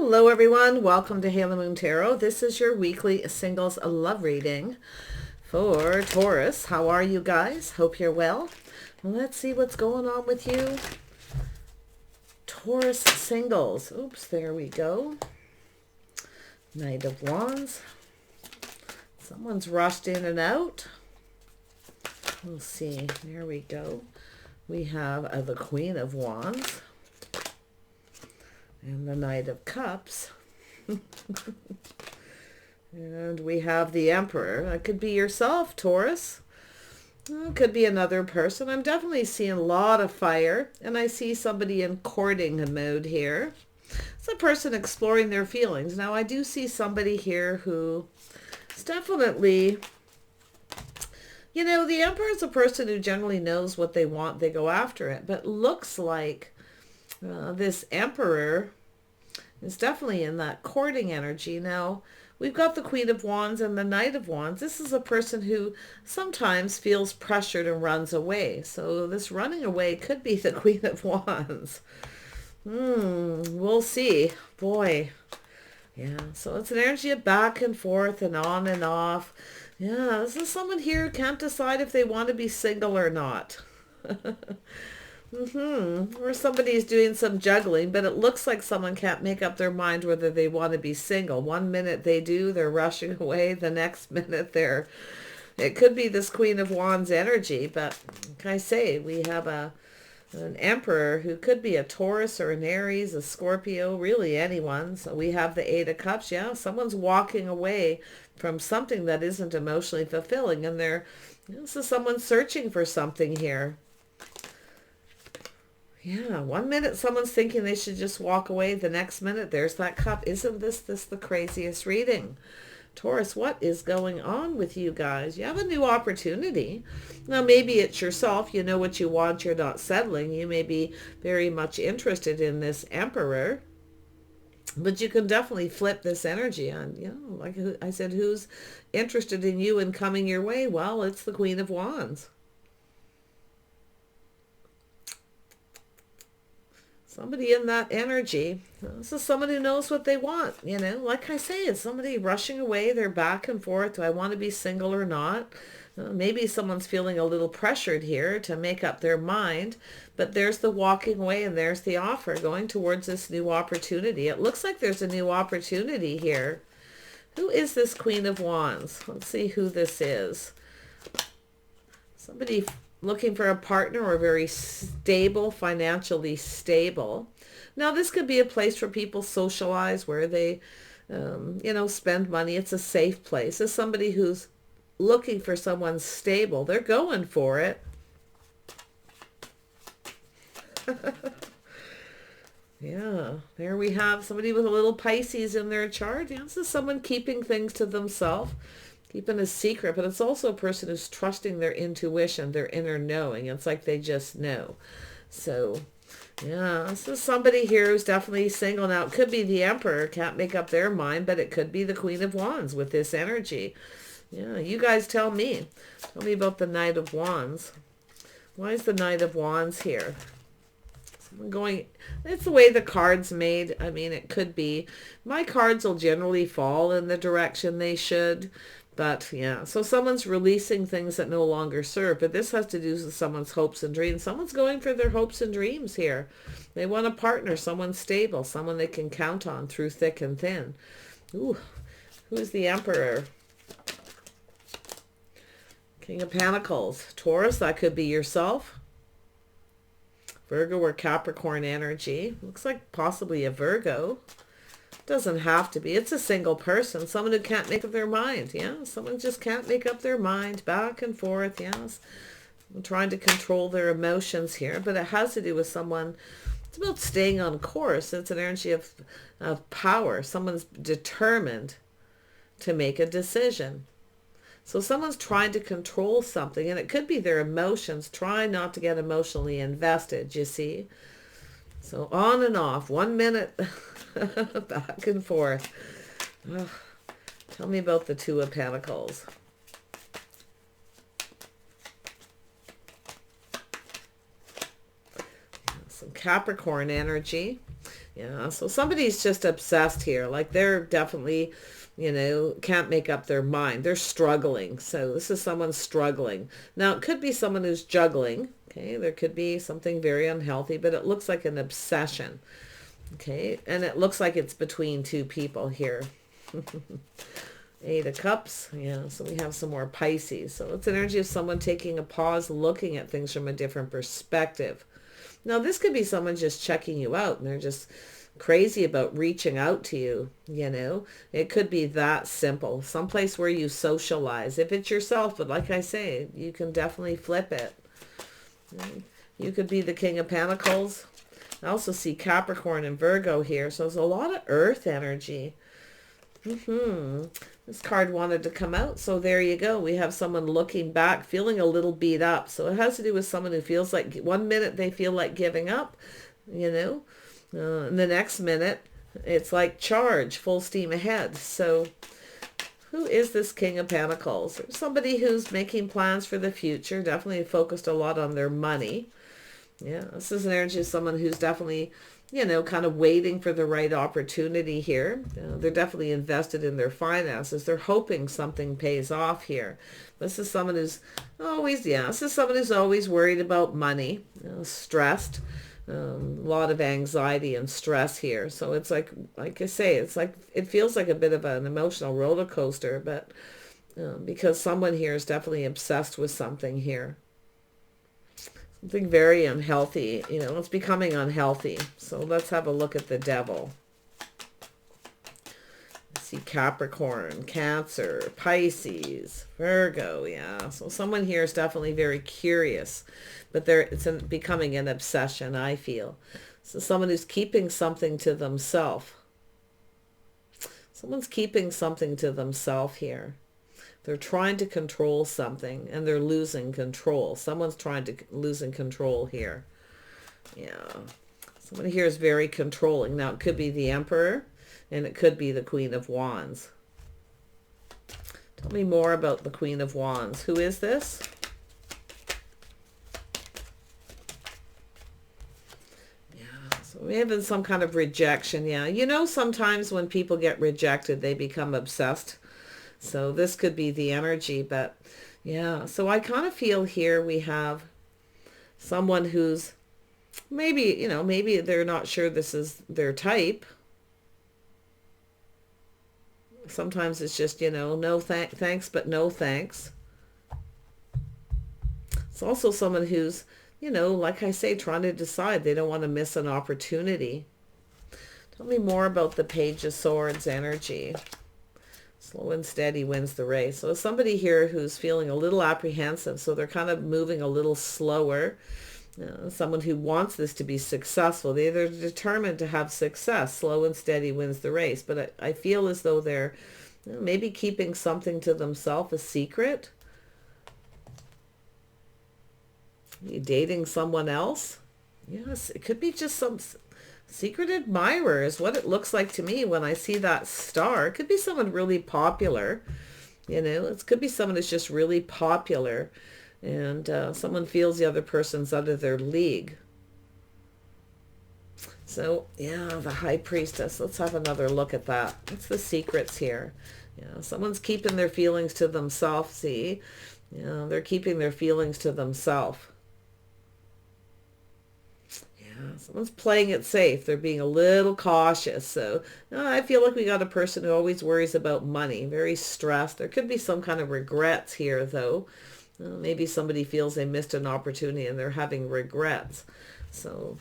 Hello everyone, welcome to Halo Moon Tarot. This is your weekly singles love reading for Taurus. How are you guys? Hope you're well. Let's see what's going on with you. Taurus singles. Oops, there we go. Knight of Wands. Someone's rushed in and out. We'll see. There we go. We have the Queen of Wands. And the Knight of Cups. And we have the Emperor. That could be yourself, Taurus. It could be another person. I'm definitely seeing a lot of fire. And I see somebody in courting mode here. It's a person exploring their feelings. Now, I do see somebody here who is definitely... You know, the Emperor is a person who generally knows what they want. They go after it. But looks like this Emperor is definitely in that courting energy. Now, we've got the Queen of Wands and the Knight of Wands. This is a person who sometimes feels pressured and runs away. So this running away could be the Queen of Wands. We'll see. Boy. Yeah, so it's an energy of back and forth and on and off. Yeah, this is someone here who can't decide if they want to be single or not. Or somebody's doing some juggling, but it looks like someone can't make up their mind whether they want to be single. One minute they do, they're rushing away. The next minute they're... It could be this Queen of Wands energy, but like I say, we have an Emperor who could be a Taurus or an Aries, a Scorpio, really anyone. So we have the Eight of Cups. Yeah, someone's walking away from something that isn't emotionally fulfilling, and this is someone searching for something here. Yeah, one minute someone's thinking they should just walk away. The next minute, there's that cup. Isn't this the craziest reading? Taurus, what is going on with you guys? You have a new opportunity. Now, maybe it's yourself. You know what you want. You're not settling. You may be very much interested in this Emperor. But you can definitely flip this energy on, like I said, who's interested in you and coming your way? Well, it's the Queen of Wands. Somebody in that energy. This is someone who knows what they want. Like I say, it's somebody rushing away. They're back and forth. Do I want to be single or not? Maybe someone's feeling a little pressured here to make up their mind. But there's the walking away and there's the offer going towards this new opportunity. It looks like there's a new opportunity here. Who is this Queen of Wands? Let's see who this is. Somebody looking for a partner or very stable, financially stable. Now, this could be a place where people socialize, where they, spend money. It's a safe place. It's somebody who's looking for someone stable. They're going for it. Yeah, there we have somebody with a little Pisces in their chart. Yeah, this is someone keeping things to themselves. Keeping a secret, but it's also a person who's trusting their intuition, their inner knowing. It's like they just know. So, yeah, this is somebody here who's definitely single. Now, it could be the Emperor, can't make up their mind, but it could be the Queen of Wands with this energy. Yeah, you guys tell me. Tell me about the Knight of Wands. Why is the Knight of Wands here? It's the way the card's made. I mean, it could be. My cards will generally fall in the direction they should. But yeah, so someone's releasing things that no longer serve. But this has to do with someone's hopes and dreams. Someone's going for their hopes and dreams here. They want a partner, someone stable, someone they can count on through thick and thin. Ooh, who's the Emperor? King of Pentacles. Taurus, that could be yourself. Virgo or Capricorn energy. Looks like possibly a Virgo. Doesn't have to be. It's a single person. Someone who can't make up their mind. Yeah, someone just can't make up their mind. Back and forth. Yes. I'm trying to control their emotions here. But it has to do with someone. It's about staying on course. It's an energy of power. Someone's determined to make a decision. So someone's trying to control something. And it could be their emotions. Try not to get emotionally invested, you see. So on and off. 1 minute back and forth. Ugh. Tell me about the Two of Pentacles. Some Capricorn energy. Yeah, so somebody's just obsessed here. Like they're definitely, you know, can't make up their mind. They're struggling. So this is someone struggling. Now, it could be someone who's juggling. Okay, there could be something very unhealthy, but it looks like an obsession. Okay, and it looks like it's between two people here. Eight of Cups. Yeah, so we have some more Pisces. So it's energy of someone taking a pause, looking at things from a different perspective. Now, this could be someone just checking you out, and they're just crazy about reaching out to you, you know. It could be that simple. Someplace where you socialize. If it's yourself, but like I say, you can definitely flip it. You could be the King of Pentacles. I also see Capricorn and Virgo here, so there's a lot of earth energy. This card wanted to come out, so there you go. We have someone looking back, feeling a little beat up. So it has to do with someone who feels like 1 minute they feel like giving up, you know, and the next minute it's like charge, full steam ahead. So who is this King of Pentacles? Somebody who's making plans for the future, definitely focused a lot on their money. Yeah, this is an energy of someone who's definitely, you know, kind of waiting for the right opportunity here. They're definitely invested in their finances. They're hoping something pays off here. This is someone who's always, this is someone who's always worried about money, stressed, a lot of anxiety and stress here. So it's like I say, it's like, it feels like a bit of an emotional roller coaster, but because someone here is definitely obsessed with something here. Something very unhealthy, you know, it's becoming unhealthy. So let's have a look at the Devil. Let's see Capricorn, Cancer, Pisces, Virgo, yeah. So someone here is definitely very curious, but it's becoming an obsession, I feel. So someone who's keeping something to themselves. Someone's keeping something to themselves here. They're trying to control something and they're losing control. Someone's trying to losing control here. Yeah. Someone here is very controlling. Now, it could be the Emperor and it could be the Queen of Wands. Tell me more about the Queen of Wands. Who is this? Yeah. So we have been some kind of rejection. Yeah. You know, sometimes when people get rejected, they become obsessed. So this could be the energy, but yeah. So I kind of feel here we have someone who's maybe, you know, maybe they're not sure this is their type. Sometimes it's just, you know, no thanks, but no thanks. It's also someone who's, you know, like I say, trying to decide. They don't want to miss an opportunity. Tell me more about the Page of Swords energy. Slow and steady wins the race. So somebody here who's feeling a little apprehensive, so they're kind of moving a little slower. Someone who wants this to be successful. They're determined to have success. Slow and steady wins the race. But I feel as though they're maybe keeping something to themselves, a secret. Are you dating someone else? Yes, it could be just some secret admirer is what it looks like to me when I see that star. It could be someone really popular, you know. It could be someone who's just really popular and someone feels the other person's out of their league. So, yeah, the High Priestess. Let's have another look at that. What's the secrets here? Yeah, someone's keeping their feelings to themselves, see? Yeah, they're keeping their feelings to themselves. Someone's playing it safe. They're being a little cautious. So I feel like we got a person who always worries about money, very stressed. There could be some kind of regrets here, though. Maybe somebody feels they missed an opportunity and they're having regrets. So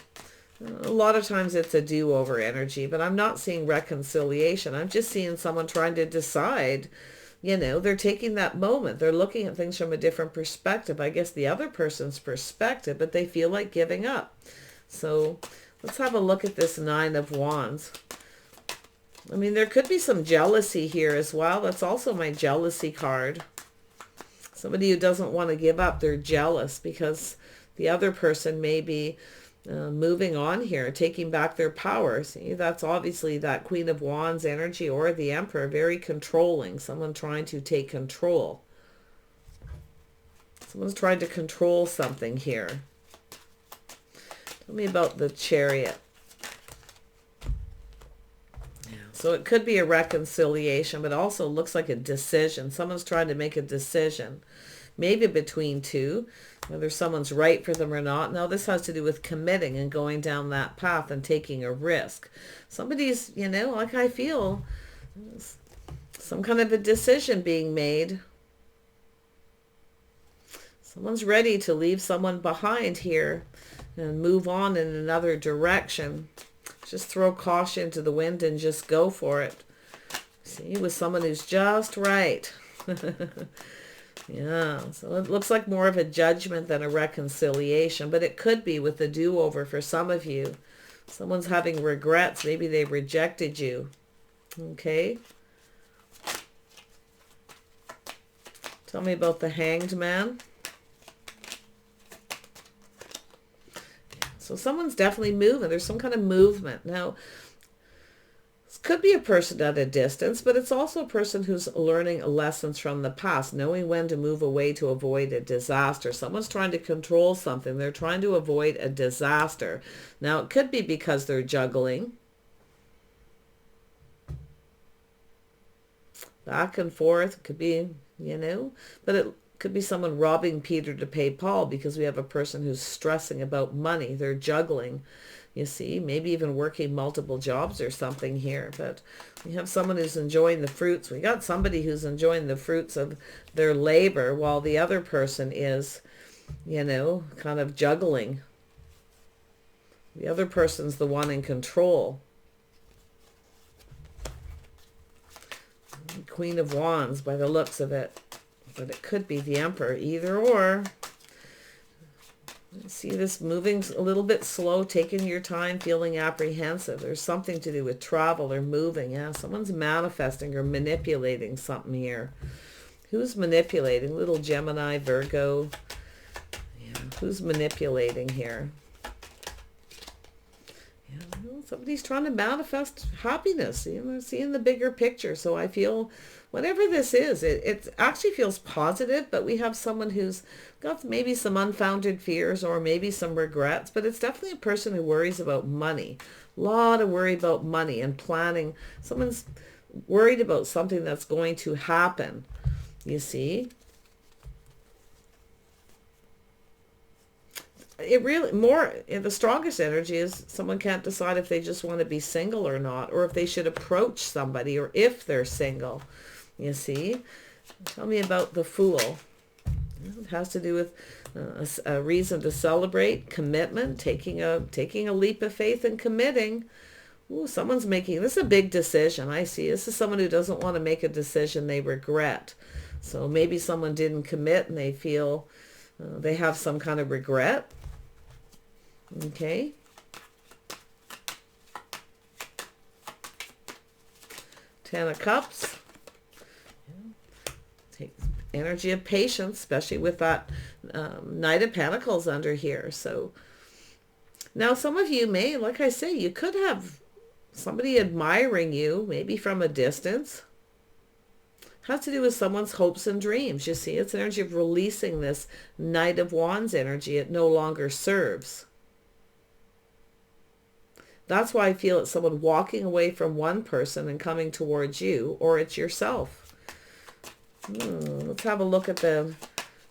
a lot of times it's a do-over energy, but I'm not seeing reconciliation. I'm just seeing someone trying to decide. You know, they're taking that moment. They're looking at things from a different perspective. I guess the other person's perspective, but they feel like giving up. So let's have a look at this Nine of Wands. I mean, there could be some jealousy here as well. That's also my jealousy card. Somebody who doesn't want to give up. They're jealous because the other person may be moving on here, taking back their power. See, that's obviously that Queen of Wands energy or the Emperor, very controlling. Someone trying to take control. Someone's trying to control something here. Tell me about the Chariot. So it could be a reconciliation, but also looks like a decision. Someone's trying to make a decision, maybe between two, whether someone's right for them or not. Now this has to do with committing and going down that path and taking a risk. Somebody's, you know, like I feel some kind of a decision being made. Someone's ready to leave someone behind here and move on in another direction. Just throw caution to the wind and just go for it. See, with someone who's just right. Yeah, so it looks like more of a judgment than a reconciliation, but it could be with the do-over for some of you. Someone's having regrets. Maybe they rejected you. Okay. Tell me about the Hanged Man. So someone's definitely moving. There's some kind of movement. Now, this could be a person at a distance, but it's also a person who's learning lessons from the past, knowing when to move away to avoid a disaster. Someone's trying to control something. They're trying to avoid a disaster. Now, it could be because they're juggling. Back and forth. It could be, you know, but it could be someone robbing Peter to pay Paul, because we have a person who's stressing about money. They're juggling, you see, maybe even working multiple jobs or something here. But we have someone who's enjoying the fruits. We got somebody who's enjoying the fruits of their labor while the other person is, you know, kind of juggling. The other person's the one in control. Queen of Wands by the looks of it. But it could be the Emperor, either or. See this moving a little bit slow, taking your time, feeling apprehensive. There's something to do with travel or moving. Yeah, someone's manifesting or manipulating something here. Who's manipulating? Little Gemini, Virgo. Yeah, who's manipulating here? Yeah, somebody's trying to manifest happiness. You know, seeing the bigger picture. So I feel whatever this is, it actually feels positive, but we have someone who's got maybe some unfounded fears or maybe some regrets, but it's definitely a person who worries about money. A lot of worry about money and planning. Someone's worried about something that's going to happen, you see. It really, more, the strongest energy is someone can't decide if they just want to be single or not, or if they should approach somebody, or if they're single. You see, tell me about the Fool. It has to do with a reason to celebrate, commitment, taking a leap of faith and committing. Ooh, someone's making, this is a big decision. I see. This is someone who doesn't want to make a decision they regret. So maybe someone didn't commit and they feel they have some kind of regret. Okay. Ten of Cups. Take energy of patience, especially with that Knight of Pentacles under here. So now some of you may, like I say, you could have somebody admiring you, maybe from a distance. Has to do with someone's hopes and dreams. You see, it's energy of releasing this Knight of Wands energy. It no longer serves. That's why I feel it's someone walking away from one person and coming towards you, or it's yourself. Let's have a look at the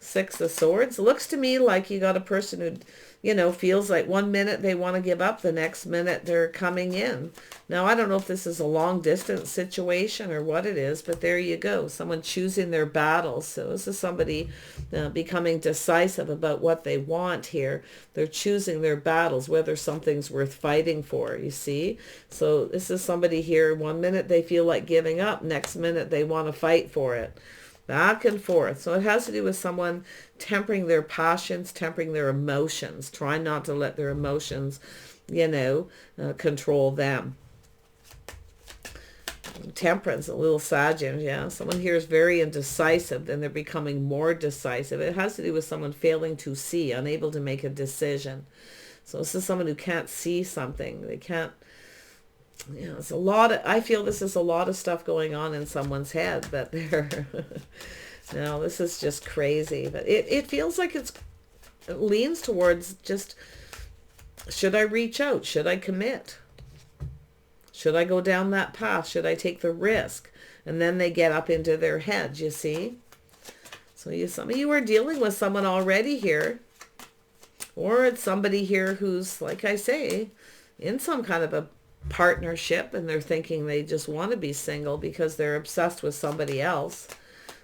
Six of Swords. It looks to me like you got a person who, you know, feels like one minute they want to give up, the next minute they're coming in. Now, I don't know if this is a long distance situation or what it is, but there you go. Someone choosing their battles. So this is somebody becoming decisive about what they want here. They're choosing their battles, whether something's worth fighting for, you see. So this is somebody here, one minute they feel like giving up, next minute they want to fight for it. Back and forth. So it has to do with someone tempering their passions, tempering their emotions, trying not to let their emotions, you know, control them. Temperance, a little Sagittarius, yeah. Someone here is very indecisive, then they're becoming more decisive. It has to do with someone failing to see, unable to make a decision. So this is someone who can't see something. They can't, you know, it's a lot of, I feel this is a lot of stuff going on in someone's head, but they're, no, this is just crazy. But it feels like it leans towards just, should I reach out? Should I commit? Should I go down that path? Should I take the risk? And then they get up into their heads, you see. So some of you are dealing with someone already here. Or it's somebody here who's, like I say, in some kind of a partnership, and they're thinking they just want to be single because they're obsessed with somebody else.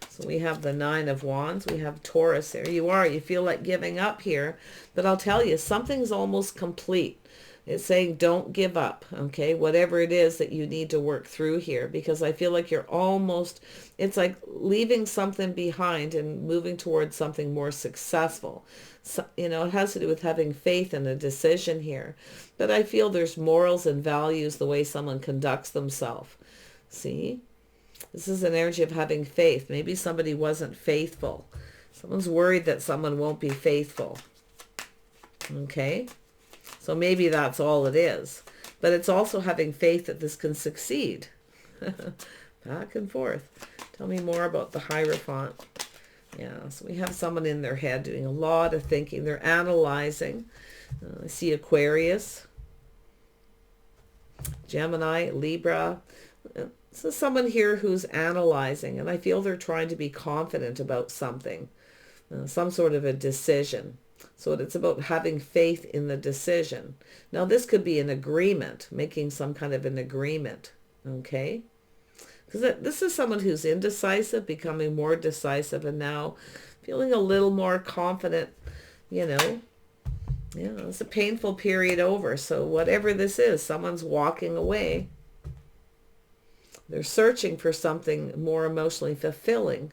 So we have the Nine of Wands. We have Taurus. There you are. You feel like giving up here. But I'll tell you, something's almost complete. It's saying don't give up, okay? Whatever it is that you need to work through here, because I feel like you're almost, it's like leaving something behind and moving towards something more successful. So, you know, it has to do with having faith in a decision here. But I feel there's morals and values the way someone conducts themselves. See? This is an energy of having faith. Maybe somebody wasn't faithful. Someone's worried that someone won't be faithful. Okay? So maybe that's all it is. But it's also having faith that this can succeed. Back and forth. Tell me more about the Hierophant. Yeah, so we have someone in their head doing a lot of thinking. They're analyzing. I see Aquarius, Gemini, Libra. So someone here who's analyzing, and I feel they're trying to be confident about something, some sort of a decision. So it's about having faith in the decision. Now this could be an agreement, making some kind of an agreement, okay? Because this is someone who's indecisive, becoming more decisive, and now feeling a little more confident, you know. Yeah, it's a painful period over. So whatever this is, someone's walking away. They're searching for something more emotionally fulfilling.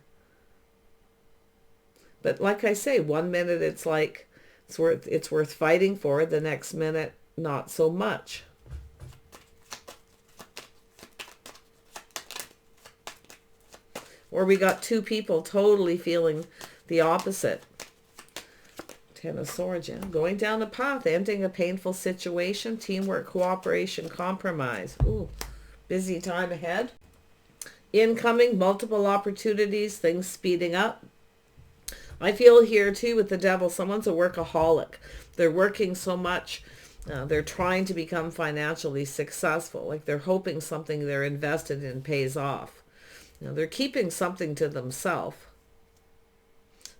But like I say, one minute it's like it's worth fighting for, the next minute not so much. Or we got two people totally feeling the opposite. Ten of Swords, yeah. Going down a path, ending a painful situation, teamwork, cooperation, compromise. Ooh, busy time ahead. Incoming, multiple opportunities, things speeding up. I feel here too with the Devil, someone's a workaholic. They're working so much. They're trying to become financially successful. Like they're hoping something they're invested in pays off. You know, they're keeping something to themselves.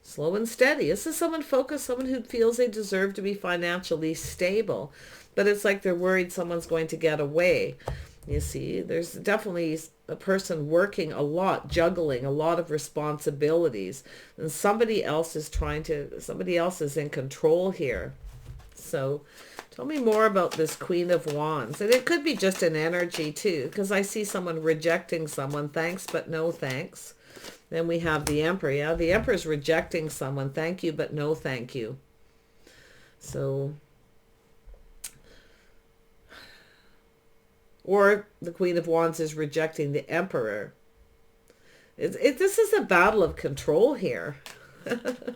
Slow and steady. This is someone focused, someone who feels they deserve to be financially stable. But it's like they're worried someone's going to get away. You see, there's definitely a person working a lot, juggling a lot of responsibilities. And somebody else is in control here. So tell me more about this Queen of Wands. And it could be just an energy too, because I see someone rejecting someone. Thanks, but no thanks. Then we have the Emperor. Yeah, the Emperor's rejecting someone. Thank you, but no thank you. So, or the Queen of Wands is rejecting the Emperor. This is a battle of control here. Tell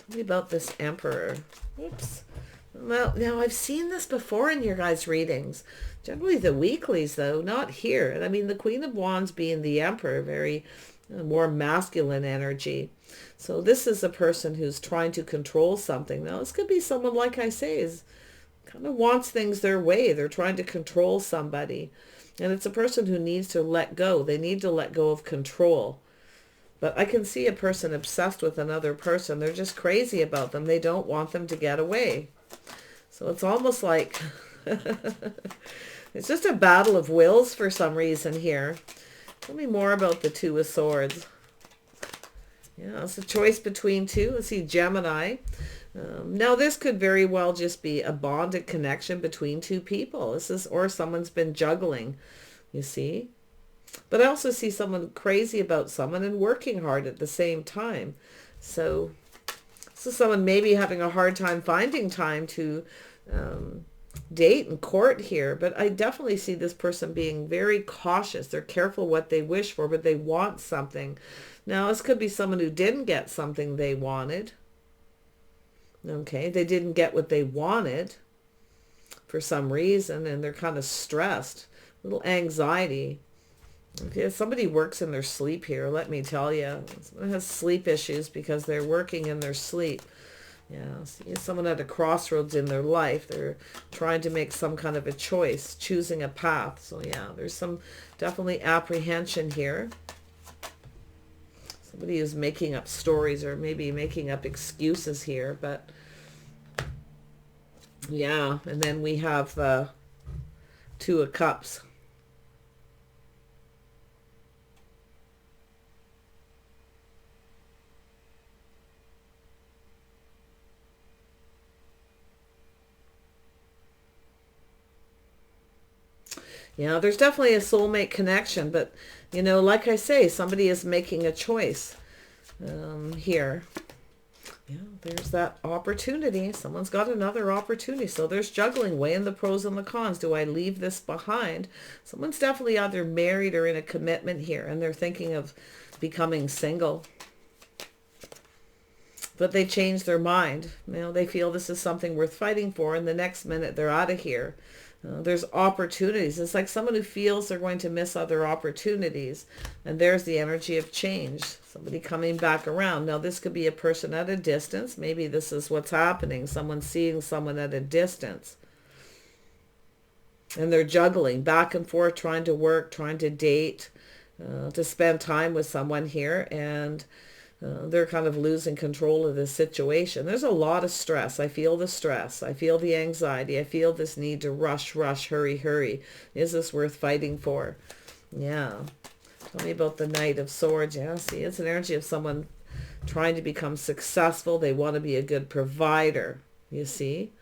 me about this Emperor. Oops. Well, now I've seen this before in your guys' readings. Generally the weeklies, though, not here. And I mean, the Queen of Wands being the Emperor, very more masculine energy. So this is a person who's trying to control something. Now, this could be someone, like I say, is kind of wants things their way. They're trying to control somebody. And it's a person who needs to let go. They need to let go of control. But I can see a person obsessed with another person. They're just crazy about them. They don't want them to get away. So it's almost like it's just a battle of wills for some reason here. Tell me more about the Two of Swords. Yeah, it's a choice between two. Let's see, Gemini. Now this could very well just be a bonded connection between two people. Or someone's been juggling, you see. But I also see someone crazy about someone and working hard at the same time. So this is someone maybe having a hard time finding time to date and court here. But I definitely see this person being very cautious. They're careful what they wish for, but they want something. Now this could be someone who didn't get something they wanted. Okay, they didn't get what they wanted for some reason, and they're kind of stressed. A little anxiety. Okay, somebody works in their sleep here, let me tell you. Someone has sleep issues because they're working in their sleep. Yeah, see someone at a crossroads in their life. They're trying to make some kind of a choice, choosing a path. So yeah, there's some definitely apprehension here. Somebody who's making up stories or maybe making up excuses here, but yeah, and then we have the Two of Cups. Yeah, there's definitely a soulmate connection, but, you know, like I say, somebody is making a choice here. Yeah, there's that opportunity. Someone's got another opportunity. So there's juggling, weighing the pros and the cons. Do I leave this behind? Someone's definitely either married or in a commitment here, and they're thinking of becoming single. But they change their mind. You know, they feel this is something worth fighting for, and the next minute they're out of here. There's opportunities. It's like someone who feels they're going to miss other opportunities. And there's the energy of change. Somebody coming back around. Now, this could be a person at a distance. Maybe this is what's happening. Someone seeing someone at a distance. And they're juggling back and forth, trying to work, trying to date, to spend time with someone here. And they're kind of losing control of the situation. There's a lot of stress. I feel the stress. I feel the anxiety. I feel this need to rush, hurry, hurry. Is this worth fighting for? Yeah. Tell me about the Knight of Swords. Yeah, see, it's an energy of someone trying to become successful. They want to be a good provider, you see.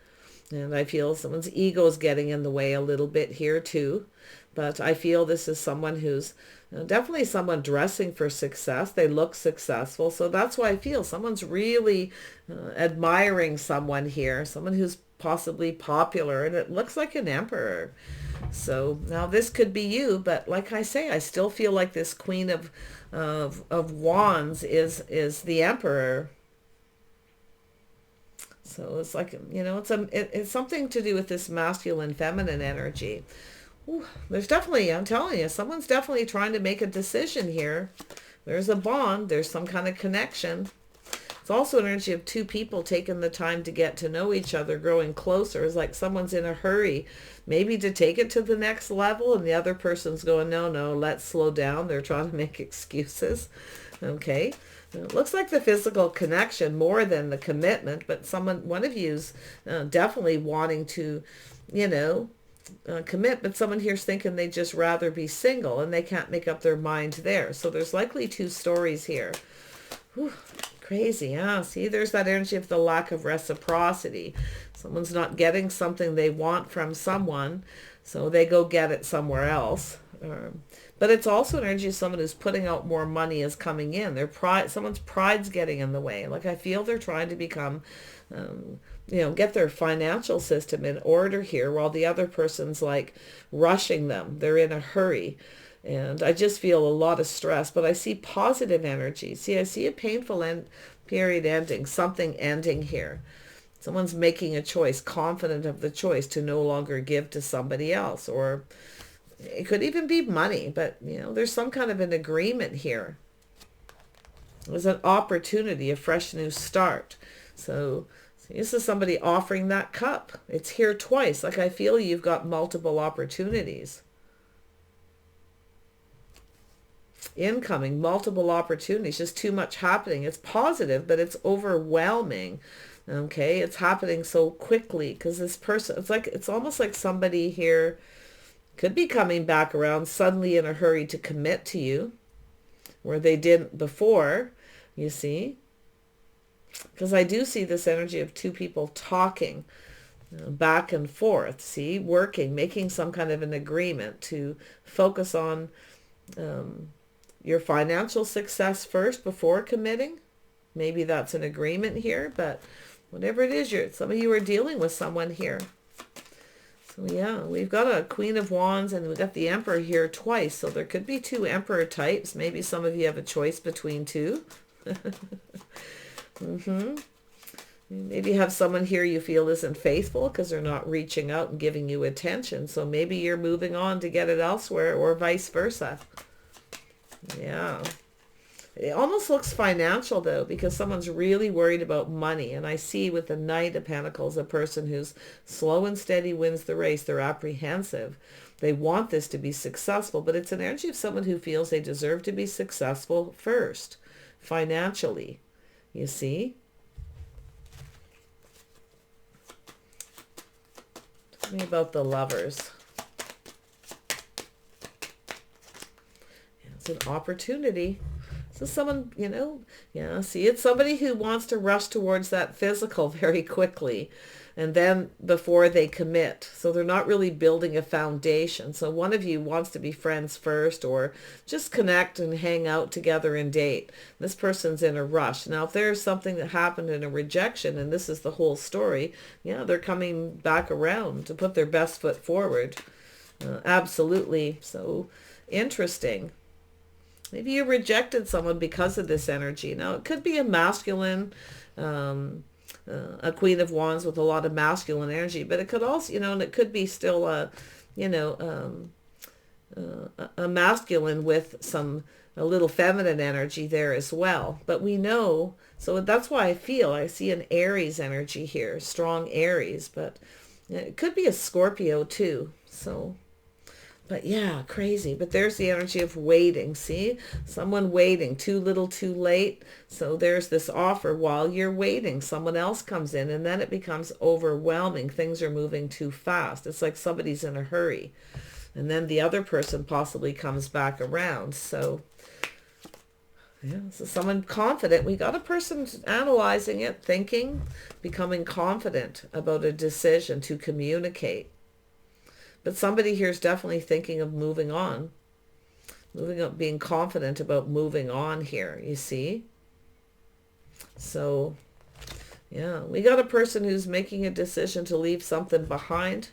And I feel someone's ego is getting in the way a little bit here too. But I feel this is someone who's definitely someone dressing for success. They look successful. So that's why I feel someone's really admiring someone here. Someone who's possibly popular. And it looks like an emperor. So now this could be you. But like I say, I still feel like this Queen of Wands is the emperor. So it's like, you know, it's something to do with this masculine, feminine energy. Ooh, there's definitely, I'm telling you, someone's definitely trying to make a decision here. There's a bond. There's some kind of connection. It's also an energy of two people taking the time to get to know each other, growing closer. It's like someone's in a hurry, maybe to take it to the next level, and the other person's going, no, let's slow down. They're trying to make excuses. Okay. It looks like the physical connection more than the commitment, but one of you's definitely wanting to, you know, commit, but someone here's thinking they'd just rather be single and they can't make up their mind there. So there's likely two stories here. Whew, crazy, huh? See, there's that energy of the lack of reciprocity. Someone's not getting something they want from someone, so they go get it somewhere else. But it's also an energy of someone who's putting out more money is coming in. Someone's pride's getting in the way. Like I feel they're trying to become, you know, get their financial system in order here while the other person's like rushing them. They're in a hurry. And I just feel a lot of stress, but I see positive energy. See, I see a painful period ending, something ending here. Someone's making a choice, confident of the choice to no longer give to somebody else, or it could even be money, but you know, there's some kind of an agreement here. There's an opportunity, a fresh new start. So this is somebody offering that cup. It's here twice. Like I feel you've got multiple opportunities. Incoming, multiple opportunities, just too much happening. It's positive, but it's overwhelming. Okay, it's happening so quickly because this person, it's almost like somebody here could be coming back around suddenly in a hurry to commit to you where they didn't before, you see. Because I do see this energy of two people talking back and forth, see, working, making some kind of an agreement to focus on your financial success first before committing. Maybe that's an agreement here, but whatever it is, some of you are dealing with someone here. So yeah, we've got a Queen of Wands and we've got the Emperor here twice. So there could be two Emperor types. Maybe some of you have a choice between two. Maybe you have someone here you feel isn't faithful because they're not reaching out and giving you attention. So maybe you're moving on to get it elsewhere or vice versa. Yeah. It almost looks financial though, because someone's really worried about money. And I see with the Knight of Pentacles, a person who's slow and steady wins the race. They're apprehensive. They want this to be successful, but it's an energy of someone who feels they deserve to be successful first, financially. You see? Tell me about the Lovers. It's an opportunity. So someone, you know, yeah, see, it's somebody who wants to rush towards that physical very quickly, and then before they commit. So they're not really building a foundation. So one of you wants to be friends first, or just connect and hang out together and date. This person's in a rush. Now, if there's something that happened in a rejection, and this is the whole story, yeah, they're coming back around to put their best foot forward. Absolutely. So interesting. Maybe you rejected someone because of this energy. Now, it could be a masculine, a Queen of Wands with a lot of masculine energy, but it could also, you know, and it could be still a, you know, a masculine with a little feminine energy there as well. But we know, so that's why I see an Aries energy here, strong Aries, but it could be a Scorpio too. So... but yeah, crazy. But there's the energy of waiting. See? Someone waiting. Too little, too late. So there's this offer while you're waiting. Someone else comes in, and then it becomes overwhelming. Things are moving too fast. It's like somebody's in a hurry. And then the other person possibly comes back around. So, yeah, so someone confident. We got a person analyzing it, thinking, becoming confident about a decision to communicate. But somebody here is definitely thinking of moving on. Moving up, being confident about moving on here, you see? So, yeah, we got a person who's making a decision to leave something behind.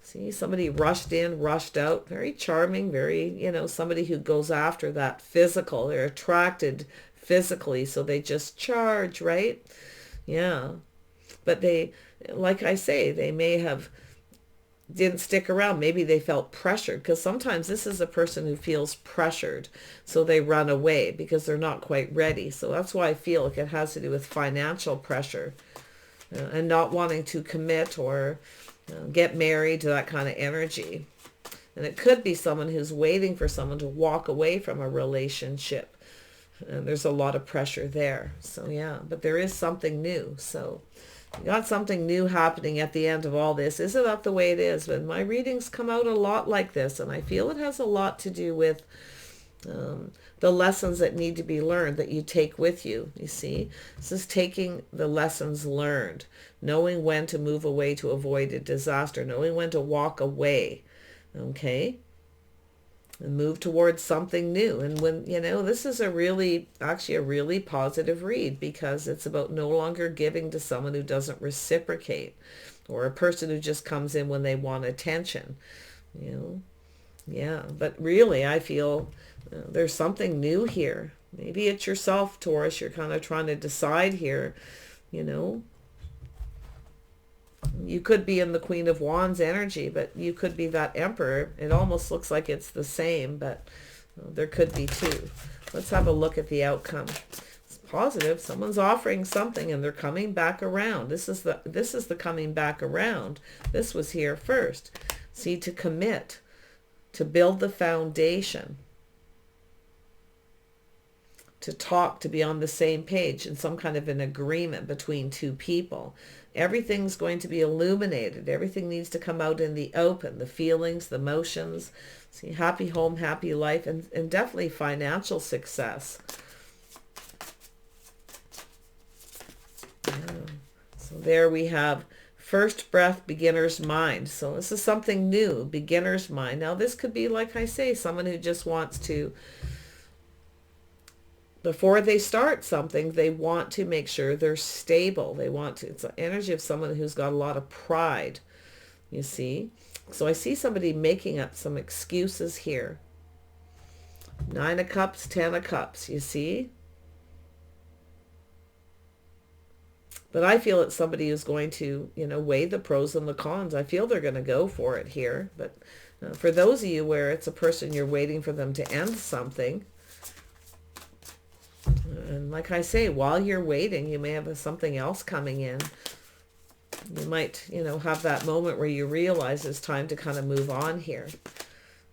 See, somebody rushed in, rushed out. Very charming, very, you know, somebody who goes after that physical. They're attracted physically, so they just charge, right? Yeah. But they, like I say, they may have... didn't stick around. Maybe they felt pressured, because sometimes this is a person who feels pressured, so they run away because they're not quite ready. So that's why I feel like it has to do with financial pressure and not wanting to commit or get married to that kind of energy. And it could be someone who's waiting for someone to walk away from a relationship, and there's a lot of pressure there. So yeah, but there is something new. So you got something new happening at the end of all this. Isn't that the way it is? But my readings come out a lot like this, and I feel it has a lot to do with the lessons that need to be learned that you take with you. You see, this is taking the lessons learned, knowing when to move away to avoid a disaster, knowing when to walk away, okay, and move towards something new. And when, you know, this is actually a really positive read, because it's about no longer giving to someone who doesn't reciprocate, or a person who just comes in when they want attention, you know. Yeah, but really I feel there's something new here. Maybe it's yourself, Taurus. You're kind of trying to decide here, you know. You could be in the Queen of Wands energy, but you could be that Emperor. It almost looks like it's the same, but there could be two. Let's have a look at the outcome. It's positive. Someone's offering something and they're coming back around. This is the coming back around. This was here first. See, to commit, to build the foundation, to talk, to be on the same page in some kind of an agreement between two people. Everything's going to be illuminated. Everything needs to come out in the open. The feelings, the emotions. See, happy home, happy life, and definitely financial success. Yeah. So there we have first breath, beginner's mind. So this is something new, beginner's mind. Now this could be, like I say, someone who just wants to, before they start something, they want to make sure they're stable. They want to, it's an energy of someone who's got a lot of pride, you see. So I see somebody making up some excuses here. 9 of Cups, 10 of Cups, you see. But I feel it's somebody who's going to, you know, weigh the pros and the cons. I feel they're going to go for it here. But for those of you where it's a person you're waiting for them to end something, And like I say, while you're waiting, you may have something else coming in. You might, you know, have that moment where you realize it's time to kind of move on here.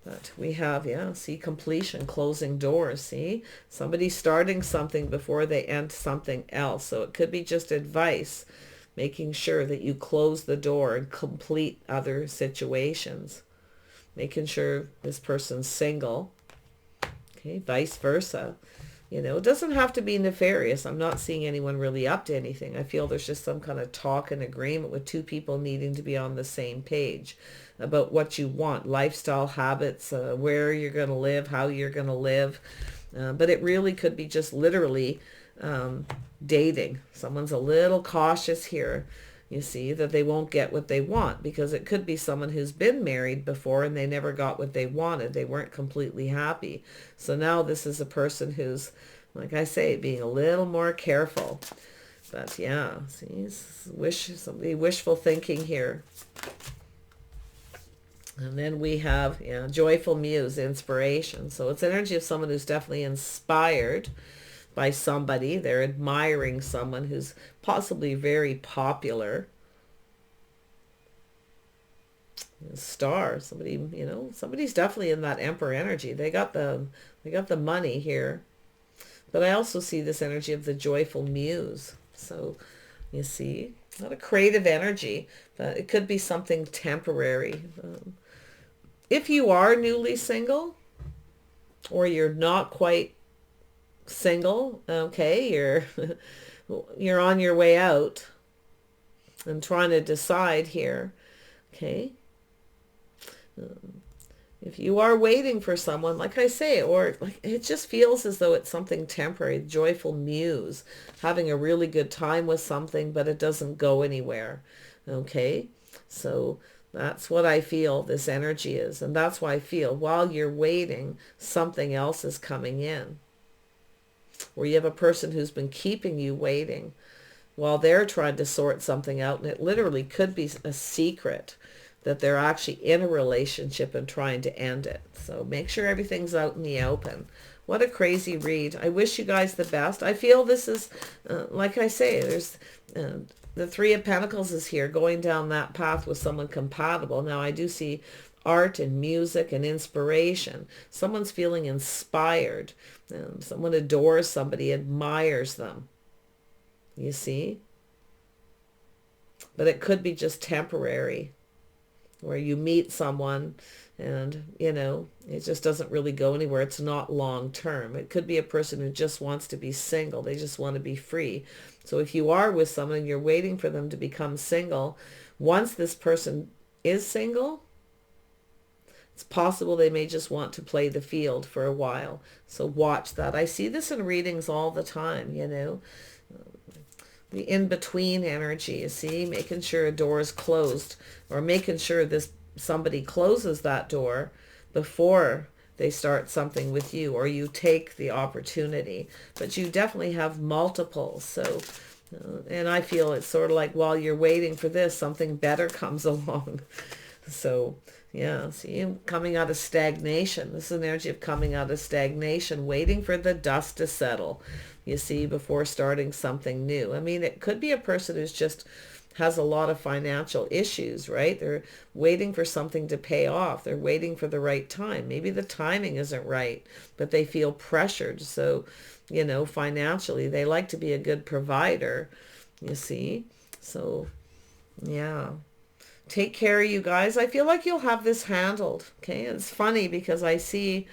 But we have, yeah, see, completion, closing doors, see? Somebody starting something before they end something else. So it could be just advice, making sure that you close the door and complete other situations. Making sure this person's single. Okay, vice versa. You know, it doesn't have to be nefarious. I'm not seeing anyone really up to anything. I feel there's just some kind of talk and agreement with two people needing to be on the same page about what you want, lifestyle habits, where you're going to live, how you're going to live. But it really could be just literally dating. Someone's a little cautious here. You see, that they won't get what they want, because it could be someone who's been married before and they never got what they wanted. They weren't completely happy. So now this is a person who's, like I say, being a little more careful. But yeah, see, somebody wishful thinking here. And then we have, yeah, joyful muse, inspiration. So it's energy of someone who's definitely inspired by somebody. They're admiring someone who's possibly very popular. Star, somebody, you know, somebody's definitely in that Emperor energy. They got the money here. But I also see this energy of the joyful muse. So you see, not a creative energy, but it could be something temporary. If you are newly single, or you're not quite single, okay, you're on your way out and trying to decide here, okay. If you are waiting for someone, like I say, or like it just feels as though it's something temporary, joyful muse, having a really good time with something, but it doesn't go anywhere, okay. So that's what I feel this energy is, and that's why I feel while you're waiting, something else is coming in. Or you have a person who's been keeping you waiting while they're trying to sort something out, and it literally could be a secret that they're actually in a relationship and trying to end it. So make sure everything's out in the open. What a crazy read. I wish you guys the best. I feel this is, like I say, there's the Three of Pentacles is here, going down that path with someone compatible. Now I do see art and music and inspiration. Someone's feeling inspired. Someone adores somebody, admires them. You see? But it could be just temporary, where you meet someone and, you know, it just doesn't really go anywhere. It's not long term. It could be a person who just wants to be single. They just want to be free. So if you are with someone and you're waiting for them to become single, once this person is single, it's possible they may just want to play the field for a while. So watch that. I see this in readings all the time, you know. The in-between energy, you see, making sure a door is closed, or making sure somebody closes that door before they start something with you, or you take the opportunity. But you definitely have multiples. So, and I feel it's sort of like while you're waiting for this, something better comes along. So, yeah, see, coming out of stagnation. This is an energy of coming out of stagnation, waiting for the dust to settle, you see, before starting something new. I mean, it could be a person who's just has a lot of financial issues, right? They're waiting for something to pay off. They're waiting for the right time. Maybe the timing isn't right, but they feel pressured. So, you know, financially, they like to be a good provider, you see. So, yeah. Take care, you guys. I feel like you'll have this handled, okay? It's funny because I see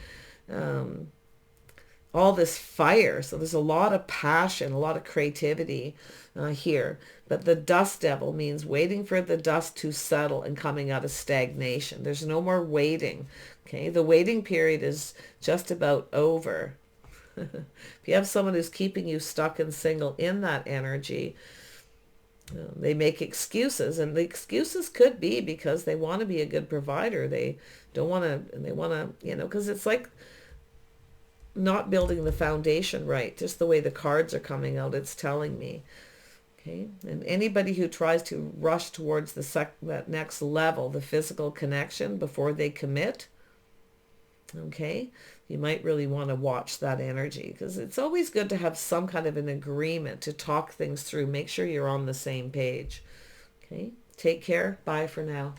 all this fire. So there's a lot of passion, a lot of creativity here. But the dust devil means waiting for the dust to settle and coming out of stagnation. There's no more waiting, okay? The waiting period is just about over. If you have someone who's keeping you stuck and single in that energy, they make excuses, and the excuses could be because they want to be a good provider. They don't want to, they want to, you know, because it's like not building the foundation right. Just the way the cards are coming out, it's telling me. Okay, and anybody who tries to rush towards that next level, the physical connection, before they commit, Okay, you might really want to watch that energy, because it's always good to have some kind of an agreement to talk things through. Make sure you're on the same page. Okay, take care. Bye for now.